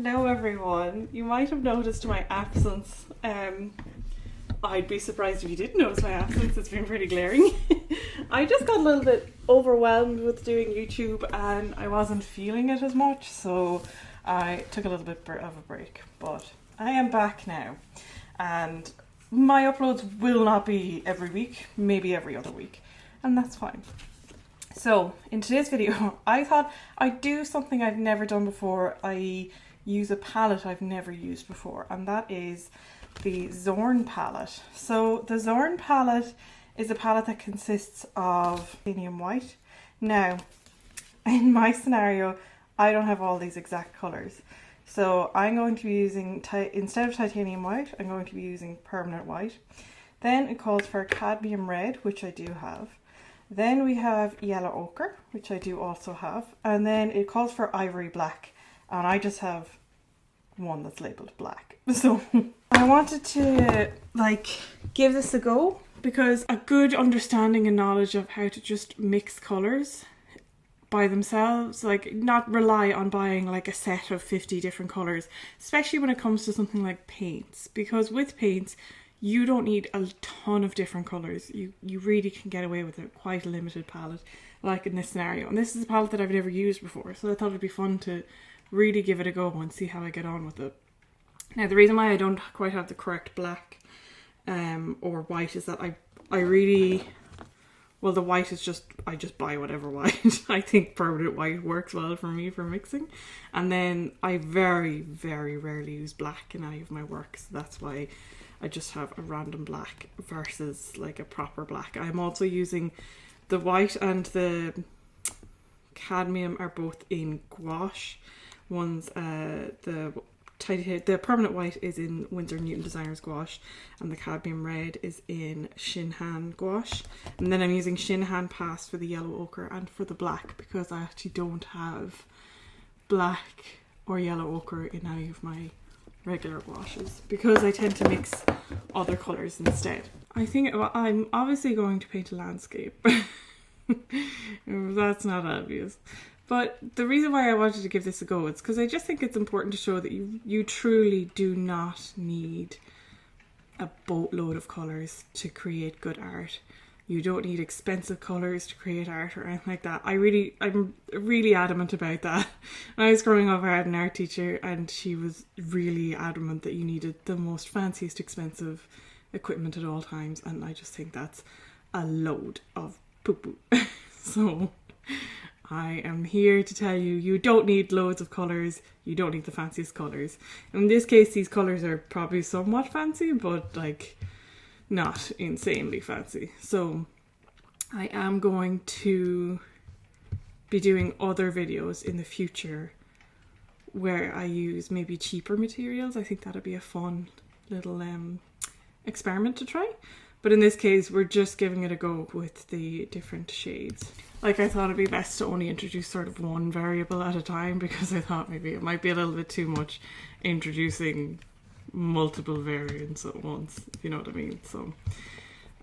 Hello everyone. You might have noticed my absence. I'd be surprised if you didn't notice my absence. It's been pretty glaring. I just got a little bit overwhelmed with doing YouTube and I wasn't feeling it as much, so I took a little bit of a break. But I am back now and my uploads will not be every week, maybe every other week, and that's fine. So in today's video, I thought I'd do something I've never done before. I use a palette I've never used before, and that is the Zorn palette. So the Zorn palette is a palette that consists of titanium white. Now, in my scenario, I don't have all these exact colours. So I'm going to be using, instead of titanium white, I'm going to be using permanent white. Then it calls for cadmium red, which I do have. Then we have yellow ochre, which I do also have. And then it calls for ivory black. And I just have one that's labelled black. So I wanted to give this a go, because a good understanding and knowledge of how to just mix colours by themselves, not rely on buying a set of 50 different colours, especially when it comes to something like paints, because with paints you don't need a ton of different colours. You really can get away with quite a limited palette, like in this scenario. And this is a palette that I've never used before, so I thought it'd be fun to really give it a go and see how I get on with it. Now, the reason why I don't quite have the correct black or white is that I really, well, the white is just, I just buy whatever white. I think permanent white works well for me for mixing. And then I very, very rarely use black in any of my work, so that's why I just have a random black versus a proper black. I'm also using the white and the cadmium are both in gouache. One's the permanent white is in Winsor Newton Designers gouache, and the cadmium red is in Shinhan gouache. And then I'm using Shinhan Paste for the yellow ochre and for the black, because I actually don't have black or yellow ochre in any of my regular gouaches, because I tend to mix other colours instead. I think I'm obviously going to paint a landscape. That's not obvious. But the reason why I wanted to give this a go is because I just think it's important to show that you truly do not need a boatload of colours to create good art. You don't need expensive colours to create art or anything like that. I'm really adamant about that. When I was growing up, I had an art teacher and she was really adamant that you needed the most fanciest expensive equipment at all times, and I just think that's a load of poo-poo. So I am here to tell you, you don't need loads of colours, you don't need the fanciest colours. In this case, these colours are probably somewhat fancy, but not insanely fancy. So I am going to be doing other videos in the future where I use maybe cheaper materials. I think that'd be a fun little experiment to try. But in this case, we're just giving it a go with the different shades. I thought it'd be best to only introduce sort of one variable at a time, because I thought maybe it might be a little bit too much introducing multiple variants at once, if you know what I mean. So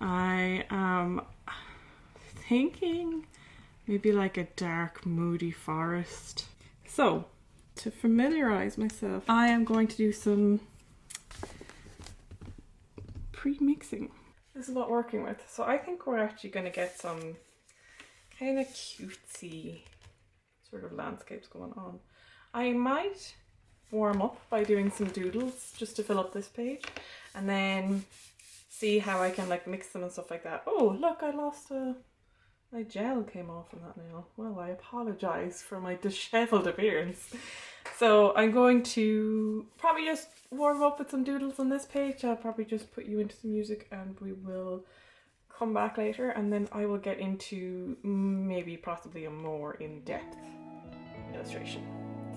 I am thinking maybe a dark moody forest. So to familiarize myself, I am going to do some pre-mixing. This is what we're working with. So I think we're actually going to get some kind of cutesy sort of landscapes going on. I might warm up by doing some doodles just to fill up this page, and then see how I can mix them and stuff like that. Oh look, I lost my gel came off in that nail. Well, I apologise for my dishevelled appearance. So I'm going to probably just warm up with some doodles on this page. I'll probably just put you into some music and we will come back later, and then I will get into maybe possibly a more in-depth illustration.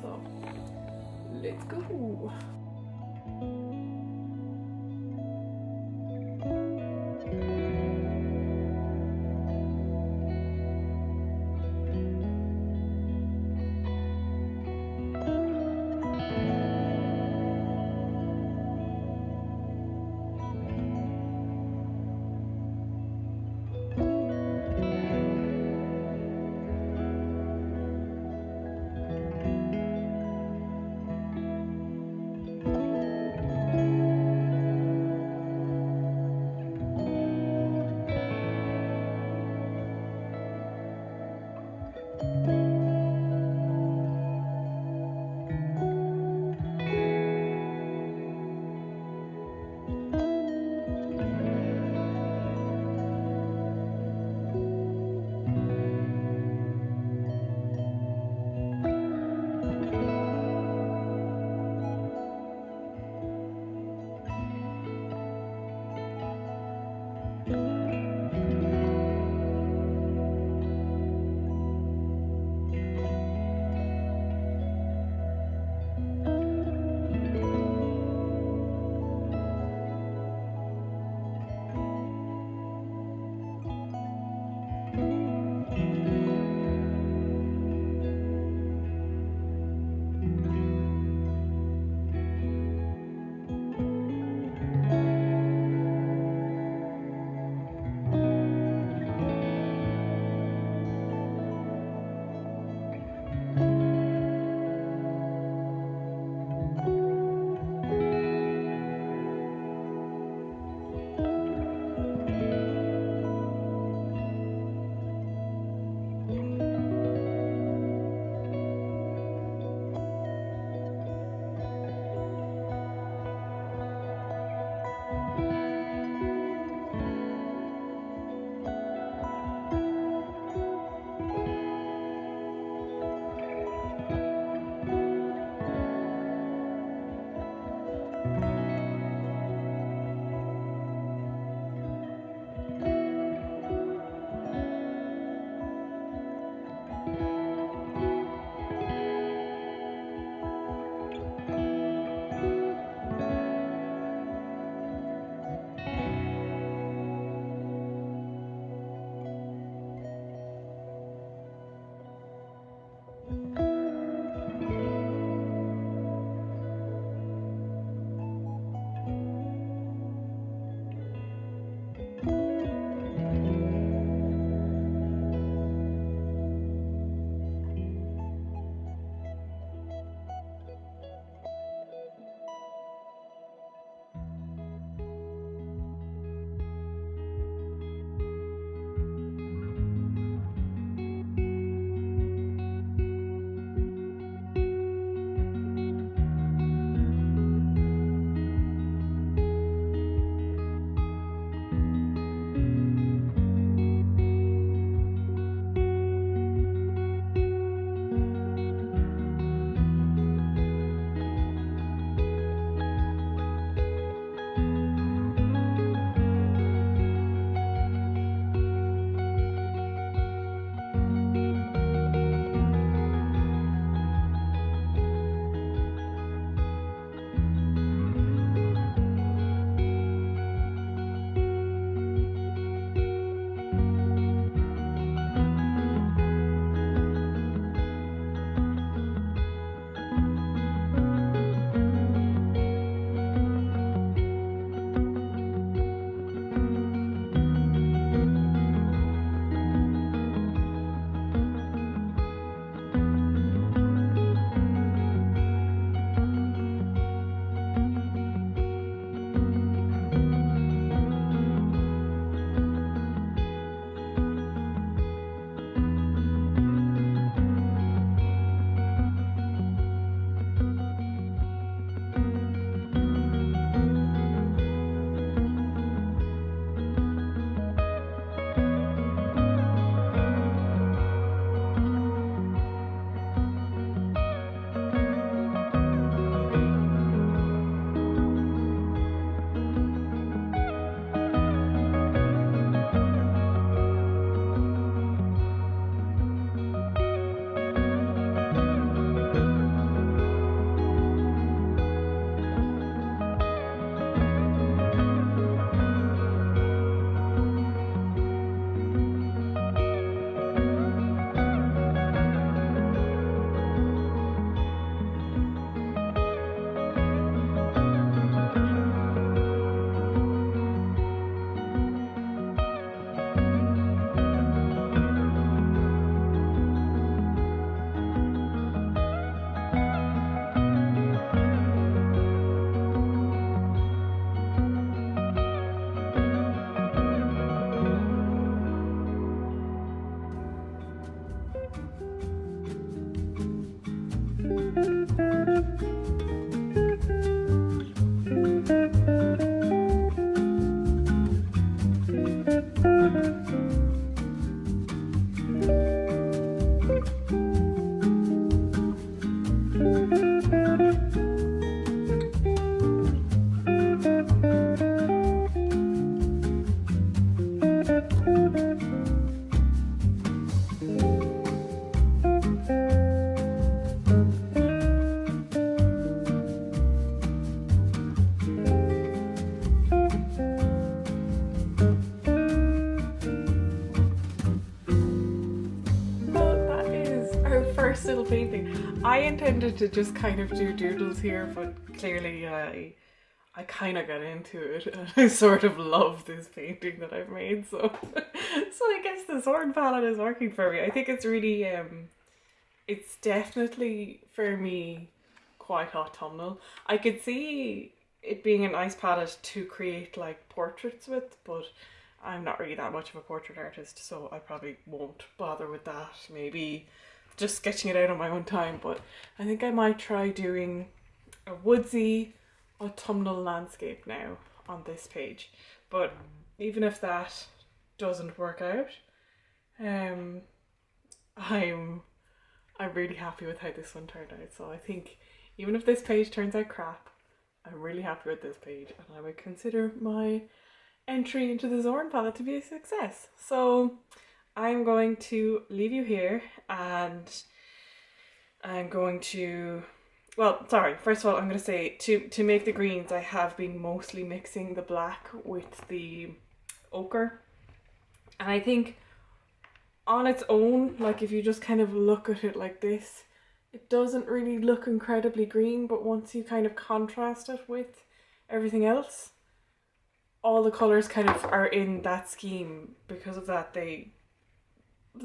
So let's go. little painting. I intended to just kind of do doodles here, but clearly I kind of got into it, and I sort of love this painting that I've made. So so I guess the Zorn palette is working for me. I think it's really it's definitely for me quite autumnal. I could see it being a nice palette to create like portraits with, but I'm not really that much of a portrait artist, so I probably won't bother with that. Maybe just sketching it out on my own time, but I think I might try doing a woodsy autumnal landscape now on this page. But even if that doesn't work out, I'm really happy with how this one turned out. So I think even if this page turns out crap, I'm really happy with this page, and I would consider my entry into the Zorn palette to be a success. So I'm going to leave you here, and I'm going to, well, sorry, first of all, I'm going to say to make the greens, I have been mostly mixing the black with the ochre. And I think on its own, like if you just kind of look at it like this, it doesn't really look incredibly green, but once you kind of contrast it with everything else, all the colours kind of are in that scheme. Because of that,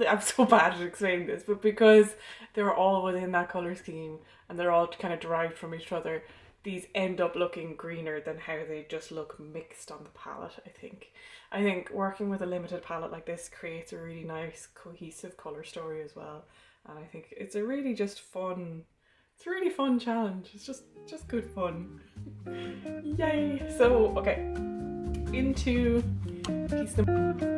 I'm so bad at explaining this, but because they're all within that colour scheme and they're all kind of derived from each other, these end up looking greener than how they just look mixed on the palette, I think. I think working with a limited palette like this creates a really nice cohesive colour story as well. And I think it's a really just fun, it's a really fun challenge. It's just good fun. Yay! So, okay, into piece number...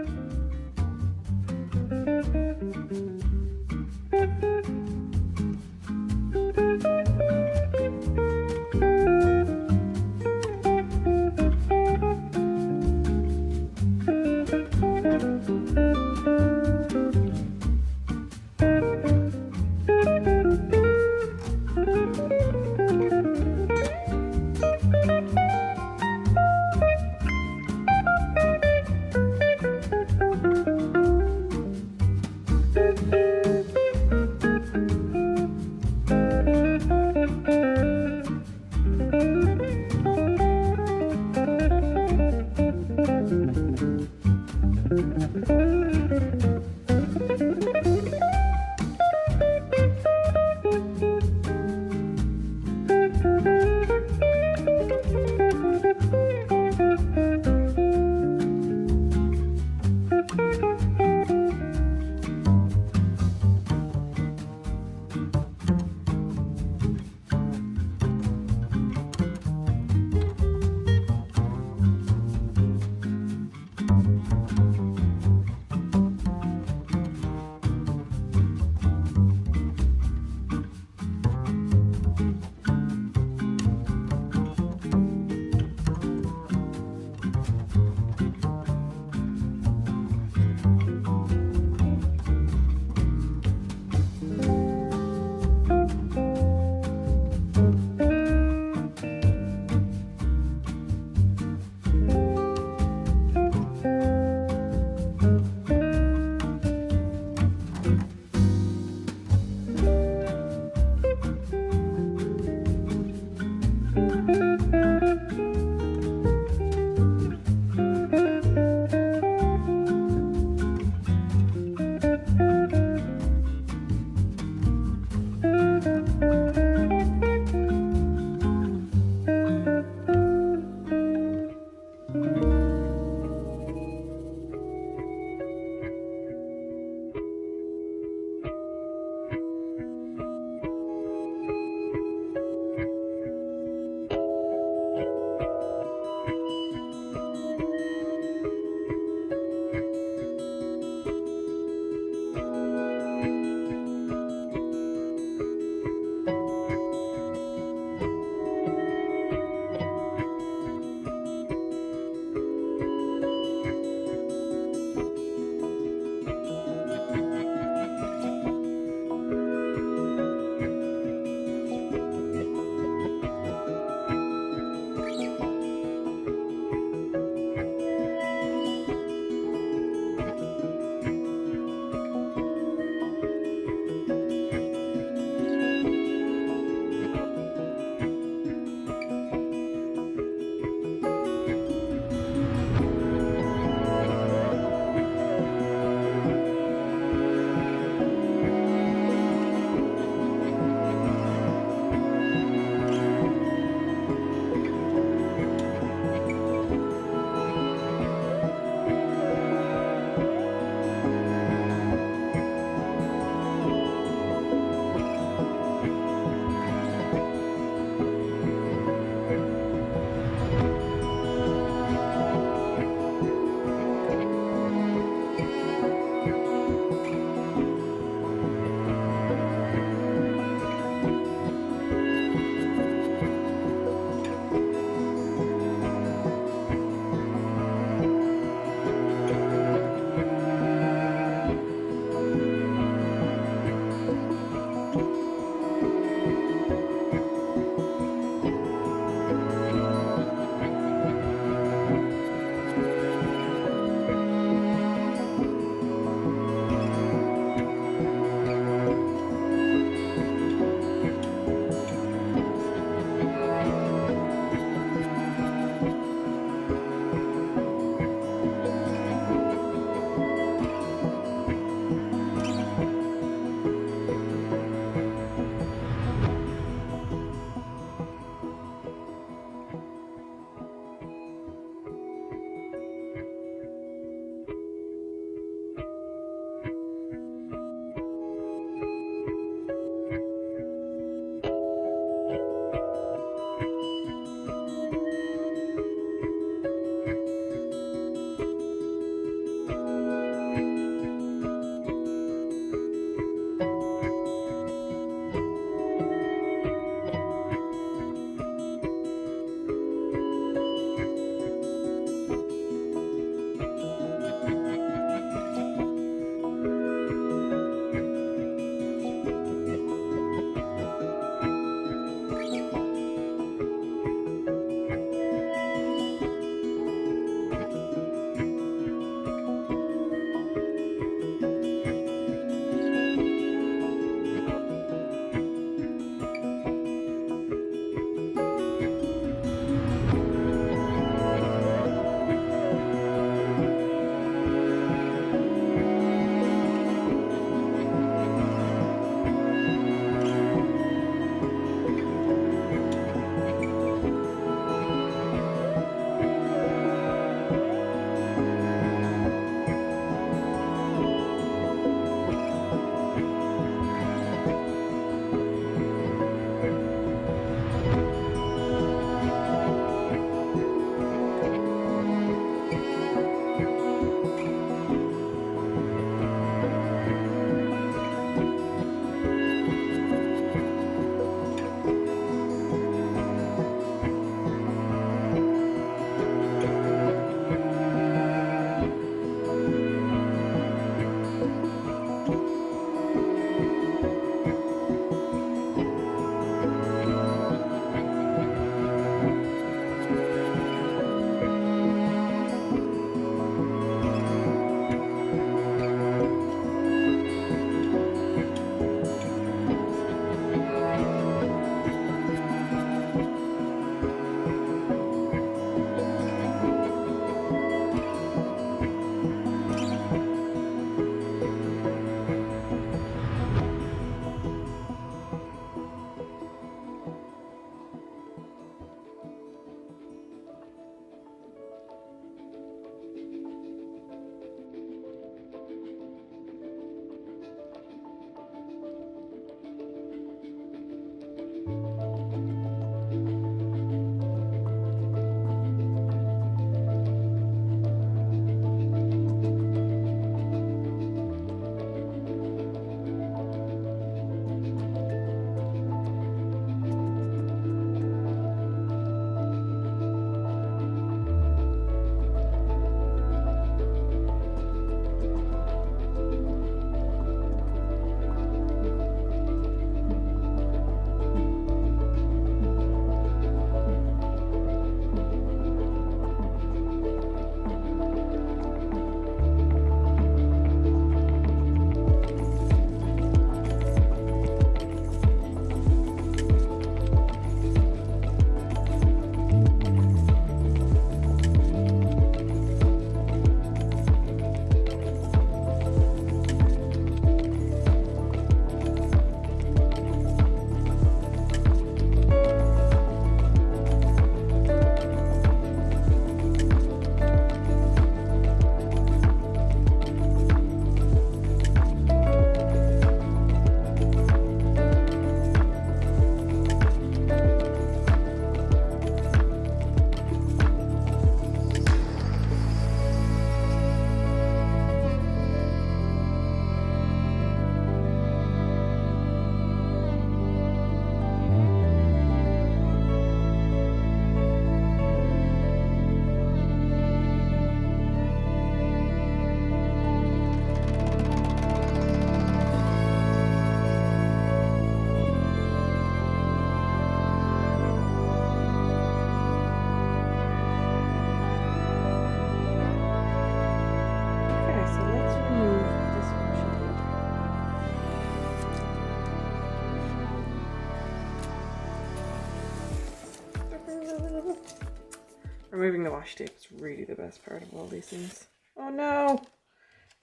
Removing the washi tape is really the best part of all these things. Oh no!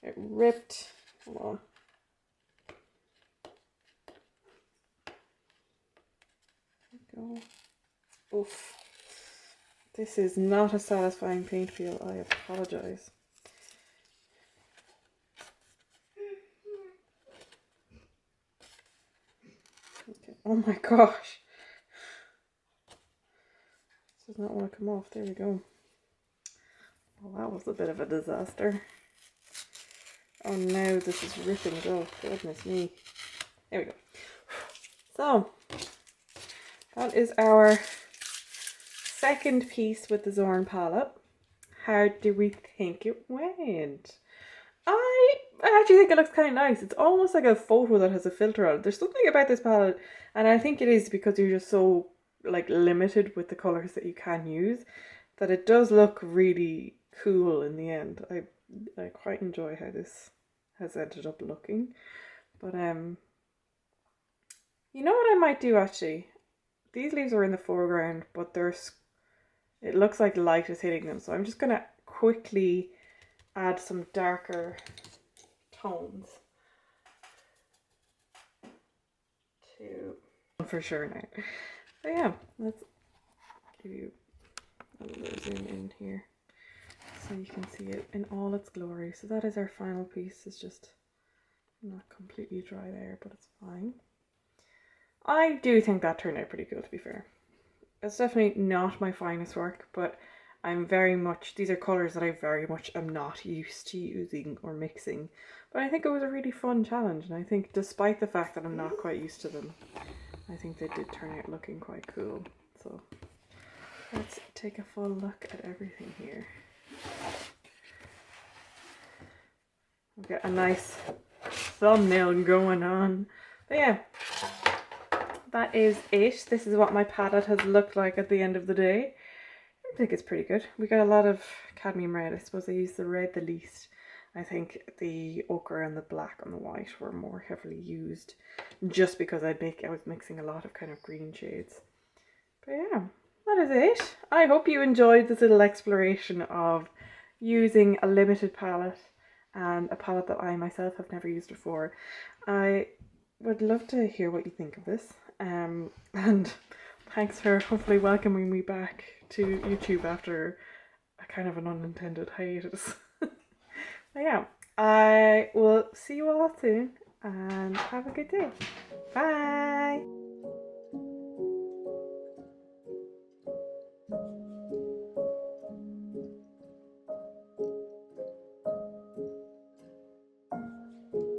It ripped. Hold on. There we go. Oof. This is not a satisfying paint feel. I apologise. Okay. Oh my gosh. This does not want to come off. There we go. Well, that was a bit of a disaster. Oh no, this is ripping. Oh, goodness me. There we go. So, that is our second piece with the Zorn palette. How do we think it went? I actually think it looks kind of nice. It's almost like a photo that has a filter on it. There's something about this palette, and I think it is because you're just so like limited with the colours that you can use, that it does look really cool in the end. I quite enjoy how this has ended up looking. But you know what I might do actually? These leaves are in the foreground, but it looks like light is hitting them. So I'm just gonna quickly add some darker tones to for sure now. So yeah, let's give you a little zoom in here so you can see it in all its glory. So that is our final piece. It's just not completely dry there, but it's fine. I do think that turned out pretty cool, to be fair. It's definitely not my finest work, but I'm very much, these are colours that I very much am not used to using or mixing. But I think it was a really fun challenge, and I think despite the fact that I'm not quite used to them, I think they did turn out looking quite cool. So let's take a full look at everything here. We've got a nice thumbnail going on. But yeah, that is it. This is what my palette has looked like at the end of the day. I think it's pretty good. We got a lot of cadmium red. I suppose I used the red the least. I think the ochre and the black and the white were more heavily used, just because I was mixing a lot of kind of green shades. But yeah, that is it. I hope you enjoyed this little exploration of using a limited palette, and a palette that I myself have never used before. I would love to hear what you think of this. And thanks for hopefully welcoming me back to YouTube after a kind of an unintended hiatus. But yeah, I will see you all soon and have a good day. Bye!